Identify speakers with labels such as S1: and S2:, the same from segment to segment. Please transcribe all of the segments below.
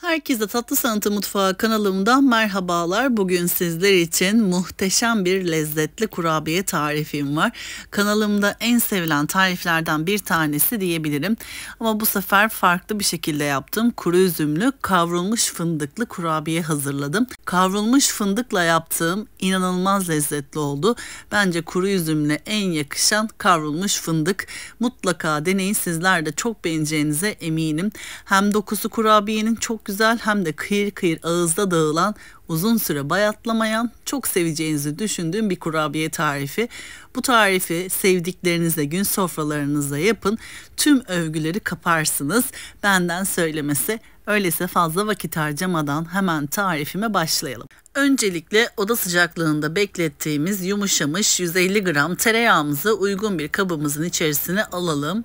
S1: Herkese Tatlı Sanatı Mutfağı kanalımdan merhabalar. Bugün sizler için muhteşem bir lezzetli kurabiye tarifim var. Kanalımda en sevilen tariflerden bir tanesi diyebilirim. Ama bu sefer farklı bir şekilde yaptım. Kuru üzümlü kavrulmuş fındıklı kurabiye hazırladım. Kavrulmuş fındıkla yaptığım inanılmaz lezzetli oldu. Bence kuru üzümle en yakışan kavrulmuş fındık. Mutlaka deneyin, sizler de çok beğeneceğinize eminim. Hem dokusu kurabiyenin çok güzel hem de kıyır kıyır ağızda dağılan, uzun süre bayatlamayan, çok seveceğinizi düşündüğüm bir kurabiye tarifi. Bu tarifi sevdiklerinizle gün sofralarınızda yapın. Tüm övgüleri kaparsınız. Benden söylemesi. Öyleyse fazla vakit harcamadan hemen tarifime başlayalım. Öncelikle oda sıcaklığında beklettiğimiz yumuşamış 150 gram tereyağımızı uygun bir kabımızın içerisine alalım.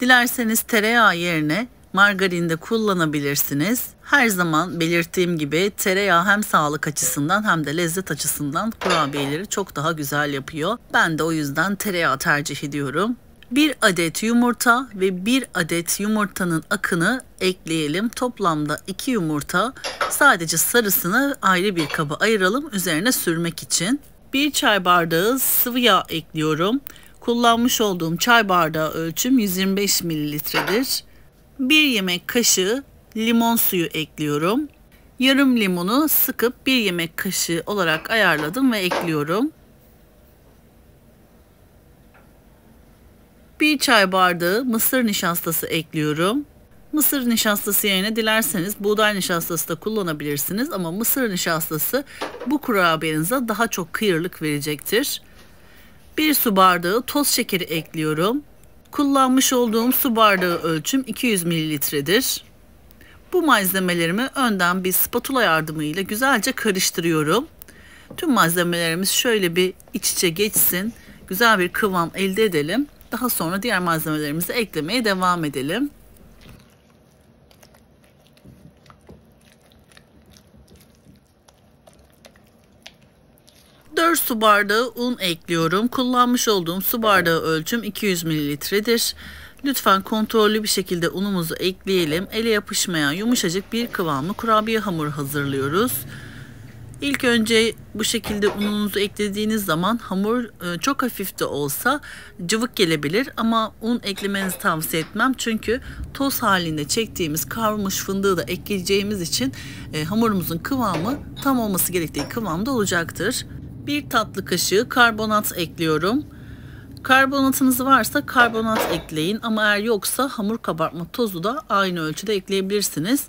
S1: Dilerseniz tereyağı yerine margarin de kullanabilirsiniz. Her zaman belirttiğim gibi tereyağı hem sağlık açısından hem de lezzet açısından kurabiyeleri çok daha güzel yapıyor. Ben de o yüzden tereyağı tercih ediyorum. 1 adet yumurta ve 1 adet yumurtanın akını ekleyelim. Toplamda 2 yumurta. Sadece sarısını ayrı bir kaba ayıralım üzerine sürmek için. 1 çay bardağı sıvı yağ ekliyorum. Kullanmış olduğum çay bardağı ölçüm 125 mililitredir. 1 yemek kaşığı limon suyu ekliyorum. Yarım limonu sıkıp 1 yemek kaşığı olarak ayarladım ve ekliyorum. 1 çay bardağı mısır nişastası ekliyorum. Mısır nişastası yerine dilerseniz buğday nişastası da kullanabilirsiniz ama mısır nişastası bu kurabiyenize daha çok kıyırlık verecektir. 1 su bardağı toz şekeri ekliyorum. Kullanmış olduğum su bardağı ölçüm 200 mililitredir. Bu malzemelerimi önden bir spatula yardımıyla güzelce karıştırıyorum. Tüm malzemelerimiz şöyle bir iç içe geçsin. Güzel bir kıvam elde edelim. Daha sonra diğer malzemelerimizi eklemeye devam edelim. Dört su bardağı un ekliyorum. Kullanmış olduğum su bardağı ölçüm 200 mililitredir. Lütfen kontrollü bir şekilde unumuzu ekleyelim. Ele yapışmayan yumuşacık bir kıvamlı kurabiye hamuru hazırlıyoruz. İlk önce bu şekilde ununuzu eklediğiniz zaman hamur çok hafif de olsa cıvık gelebilir ama un eklemenizi tavsiye etmem. Çünkü toz halinde çektiğimiz kavrulmuş fındığı da ekleyeceğimiz için hamurumuzun kıvamı tam olması gerektiği kıvamda olacaktır. 1 tatlı kaşığı karbonat ekliyorum. Karbonatınız varsa karbonat ekleyin ama eğer yoksa hamur kabartma tozu da aynı ölçüde ekleyebilirsiniz.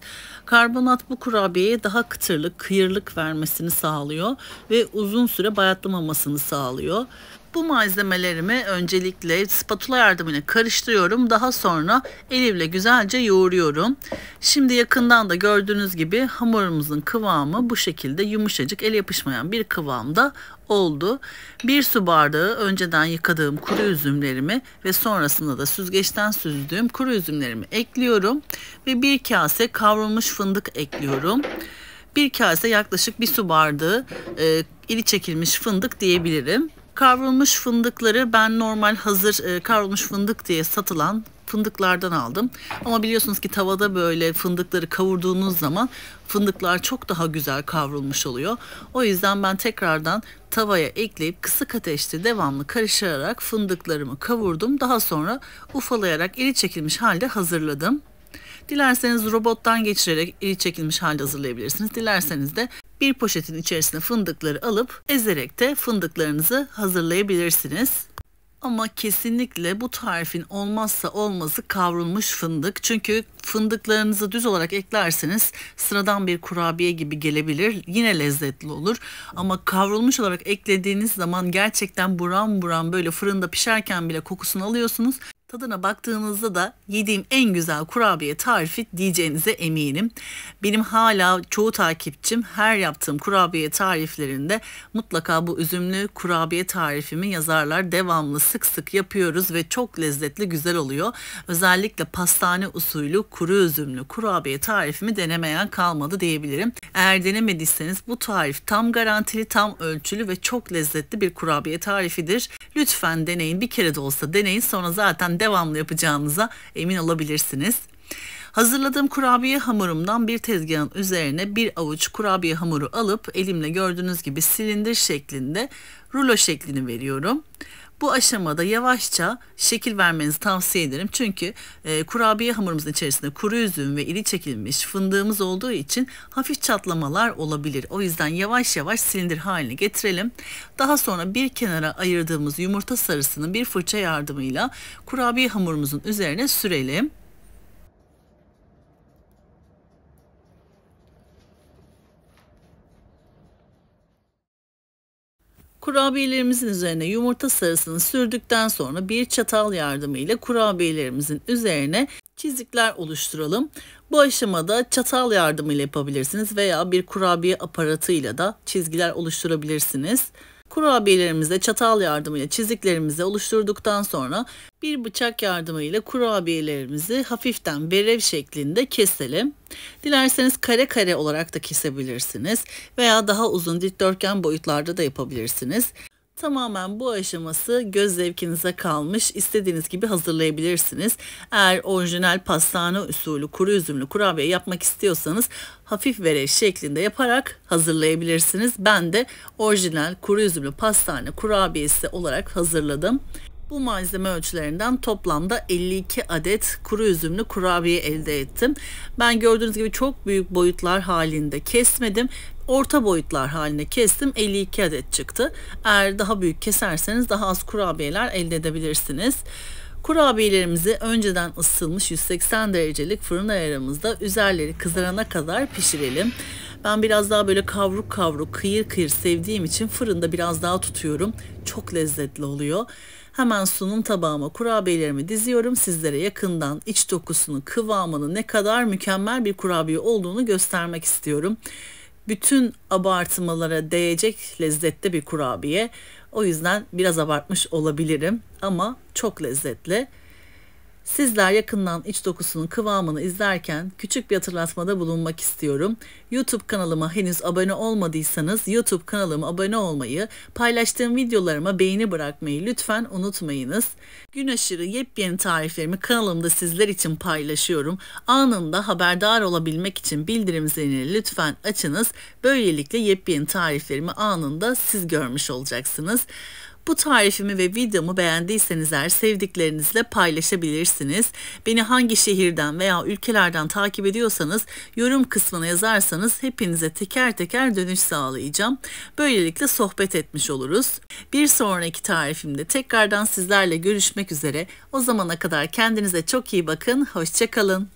S1: Karbonat bu kurabiyeye daha kıtırlık, kıyırlık vermesini sağlıyor ve uzun süre bayatlamamasını sağlıyor. Bu malzemelerimi öncelikle spatula yardımıyla karıştırıyorum. Daha sonra elimle güzelce yoğuruyorum. Şimdi yakından da gördüğünüz gibi hamurumuzun kıvamı bu şekilde yumuşacık, el yapışmayan bir kıvamda oldu. 1 su bardağı önceden yıkadığım kuru üzümlerimi ve sonrasında da süzgeçten süzdüğüm kuru üzümlerimi ekliyorum. Ve 1 kase kavrulmuş fındık ekliyorum. 1 kase yaklaşık 1 su bardağı iri çekilmiş fındık diyebilirim. Kavrulmuş fındıkları ben normal hazır kavrulmuş fındık diye satılan fındıklardan aldım. Ama biliyorsunuz ki tavada böyle fındıkları kavurduğunuz zaman fındıklar çok daha güzel kavrulmuş oluyor. O yüzden ben tekrardan tavaya ekleyip kısık ateşte devamlı karıştırarak fındıklarımı kavurdum. Daha sonra ufalayarak iri çekilmiş halde hazırladım. Dilerseniz robottan geçirerek iri çekilmiş halde hazırlayabilirsiniz. Dilerseniz de bir poşetin içerisine fındıkları alıp ezerek de fındıklarınızı hazırlayabilirsiniz. Ama kesinlikle bu tarifin olmazsa olmazı kavrulmuş fındık. Çünkü fındıklarınızı düz olarak eklerseniz sıradan bir kurabiye gibi gelebilir. Yine lezzetli olur. Ama kavrulmuş olarak eklediğiniz zaman gerçekten buram buram böyle fırında pişerken bile kokusunu alıyorsunuz. Tadına baktığınızda da yediğim en güzel kurabiye tarifi diyeceğinize eminim. Benim hala çoğu takipçim her yaptığım kurabiye tariflerinde mutlaka bu üzümlü kurabiye tarifimi yazarlar. Devamlı sık sık yapıyoruz ve çok lezzetli, güzel oluyor. Özellikle pastane usulü kuru üzümlü kurabiye tarifimi denemeyen kalmadı diyebilirim. Eğer denemediyseniz bu tarif tam garantili, tam ölçülü ve çok lezzetli bir kurabiye tarifidir. Lütfen deneyin, bir kere de olsa deneyin, sonra zaten devamlı yapacağınıza emin olabilirsiniz. Hazırladığım kurabiye hamurumdan bir tezgahın üzerine bir avuç kurabiye hamuru alıp elimle gördüğünüz gibi silindir şeklinde rulo şeklini veriyorum. Bu aşamada yavaşça şekil vermenizi tavsiye ederim. Çünkü kurabiye hamurumuzun içerisinde kuru üzüm ve iri çekilmiş fındığımız olduğu için hafif çatlamalar olabilir. O yüzden yavaş yavaş silindir haline getirelim. Daha sonra bir kenara ayırdığımız yumurta sarısını bir fırça yardımıyla kurabiye hamurumuzun üzerine sürelim. Kurabiyelerimizin üzerine yumurta sarısını sürdükten sonra bir çatal yardımıyla kurabiyelerimizin üzerine çizikler oluşturalım. Bu aşamada çatal yardımıyla yapabilirsiniz veya bir kurabiye aparatıyla da çizgiler oluşturabilirsiniz. Kurabiyelerimize çatal yardımıyla çiziklerimizi oluşturduktan sonra bir bıçak yardımıyla kurabiyelerimizi hafiften verev şeklinde keselim. Dilerseniz kare kare olarak da kesebilirsiniz veya daha uzun dikdörtgen boyutlarda da yapabilirsiniz. Tamamen bu aşaması göz zevkinize kalmış. İstediğiniz gibi hazırlayabilirsiniz. Eğer orijinal pastane usulü kuru üzümlü kurabiye yapmak istiyorsanız hafif verev şeklinde yaparak hazırlayabilirsiniz. Ben de orijinal kuru üzümlü pastane kurabiyesi olarak hazırladım. Bu malzeme ölçülerinden toplamda 52 adet kuru üzümlü kurabiye elde ettim. Ben gördüğünüz gibi çok büyük boyutlar halinde kesmedim. Orta boyutlar halinde kestim. 52 adet çıktı. Eğer daha büyük keserseniz daha az kurabiyeler elde edebilirsiniz. Kurabiyelerimizi önceden ısıtılmış 180 derecelik fırın ayarımızda üzerleri kızarana kadar pişirelim. Ben biraz daha böyle kavruk kavruk, kıyır kıyır sevdiğim için fırında biraz daha tutuyorum. Çok lezzetli oluyor. Hemen sunum tabağıma kurabiyelerimi diziyorum. Sizlere yakından iç dokusunu, kıvamını, ne kadar mükemmel bir kurabiye olduğunu göstermek istiyorum. Bütün abartmalara değecek lezzette bir kurabiye. O yüzden biraz abartmış olabilirim ama çok lezzetli. Sizler yakından iç dokusunun kıvamını izlerken küçük bir hatırlatmada bulunmak istiyorum. YouTube kanalıma henüz abone olmadıysanız YouTube kanalıma abone olmayı, paylaştığım videolarıma beğeni bırakmayı lütfen unutmayınız. Gün aşırı yepyeni tariflerimi kanalımda sizler için paylaşıyorum. Anında haberdar olabilmek için bildirim zilini lütfen açınız. Böylelikle yepyeni tariflerimi anında siz görmüş olacaksınız. Bu tarifimi ve videomu beğendiyseniz eğer sevdiklerinizle paylaşabilirsiniz. Beni hangi şehirden veya ülkelerden takip ediyorsanız yorum kısmına yazarsanız hepinize teker teker dönüş sağlayacağım. Böylelikle sohbet etmiş oluruz. Bir sonraki tarifimde tekrardan sizlerle görüşmek üzere. O zamana kadar kendinize çok iyi bakın. Hoşça kalın.